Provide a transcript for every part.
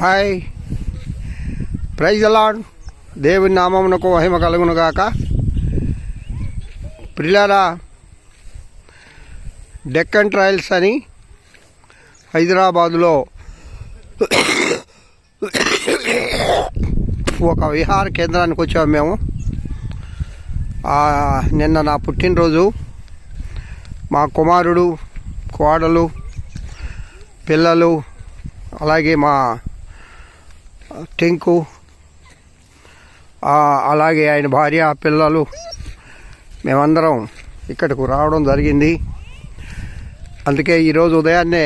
Hi, praise the lord. దేవుని నామమునకు మహిమ కలుగును గాక. ప్రియులారా, డెక్కన్ ట్రయల్స్ అని హైదరాబాదులో ఒక విహార కేంద్రానికి వచ్చాము మేము. నిన్న నా పుట్టినరోజు. మా కుమారుడు, కోడలు, పిల్లలు, అలాగే మా టింకు, అలాగే ఆయన భార్య, పిల్లలు, మేమందరం ఇక్కడికి రావడం జరిగింది. అందుకే ఈరోజు ఉదయాన్నే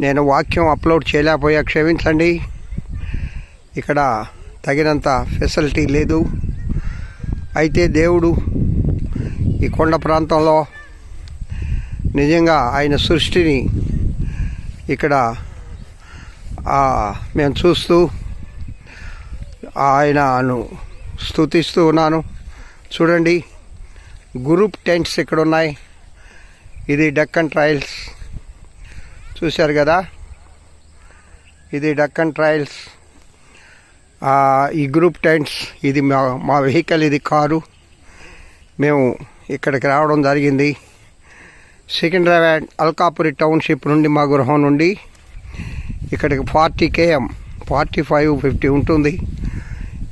నేను వాక్యం అప్లోడ్ చేయలేకపోయా, క్షమించండి. ఇక్కడ తగినంత ఫెసిలిటీ లేదు. అయితే దేవుడు ఈ కొండ ప్రాంతంలో నిజంగా ఆయన సృష్టిని ఇక్కడ మేము చూస్తూ ఆయనను స్తుతిస్తూ ఉన్నాను. చూడండి, గ్రూప్ టెంట్స్ ఇక్కడ ఉన్నాయి. ఇది డెక్కన్ ట్రయల్స్, చూశారు కదా, ఇది డెక్కన్ ట్రయల్స్. ఈ గ్రూప్ టెంట్స్, ఇది మా వెహికల్, ఇది కారు. మేము ఇక్కడికి రావడం జరిగింది. సికింద్రాబాద్ అల్కాపురి టౌన్షిప్ నుండి, మా గృహం నుండి ఇక్కడికి 40 km, 45-50 ఉంటుంది.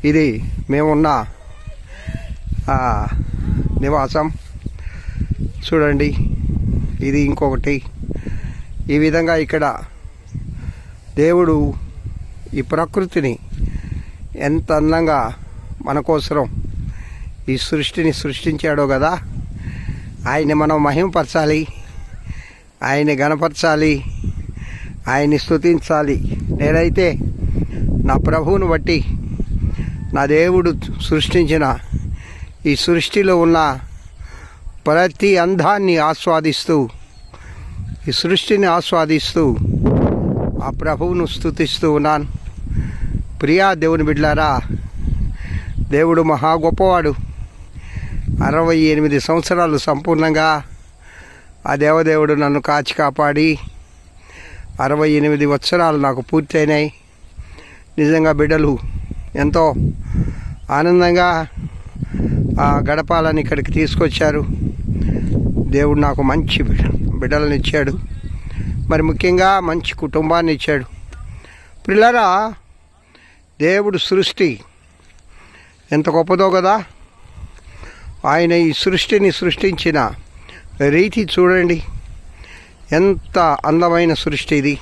ఇది మేమున్న నివాసం. చూడండి, ఇది ఇంకొకటి. ఈ విధంగా ఇక్కడ దేవుడు ఈ ప్రకృతిని ఎంత అందంగా మన కోసం ఈ సృష్టిని సృష్టించాడో కదా. ఆయన్ని మనం మహిమపరచాలి, ఆయన్ని గణపరచాలి, ఆయన్ని స్తుతించాలి. నేనైతే నా ప్రభువును బట్టి, నా దేవుడు సృష్టించిన ఈ సృష్టిలో ఉన్న ప్రతి అందాన్ని ఆస్వాదిస్తూ, ఈ సృష్టిని ఆస్వాదిస్తూ ఆ ప్రభువును స్తుతిస్తూ ఉన్నాను. ప్రియా దేవుని బిడ్డలారా, దేవుడు మహా గొప్పవాడు. 68 సంవత్సరాలు సంపూర్ణంగా ఆ దేవదేవుడు నన్ను కాచి కాపాడి 68 సంవత్సరాలు నాకు పూర్తయినాయి. నిజంగా బిడ్డలు ఎంతో ఆనందంగా గడపాలని ఇక్కడికి తీసుకొచ్చారు. దేవుడు నాకు మంచి బిడ్డలను ఇచ్చాడు, మరి ముఖ్యంగా మంచి కుటుంబాన్ని ఇచ్చాడు. పిల్లరా, దేవుడు సృష్టి ఎంత గొప్పదో కదా. ఆయన ఈ సృష్టిని సృష్టించిన రీతి చూడండి, ఎంత అందమైన సృష్టి ఇది.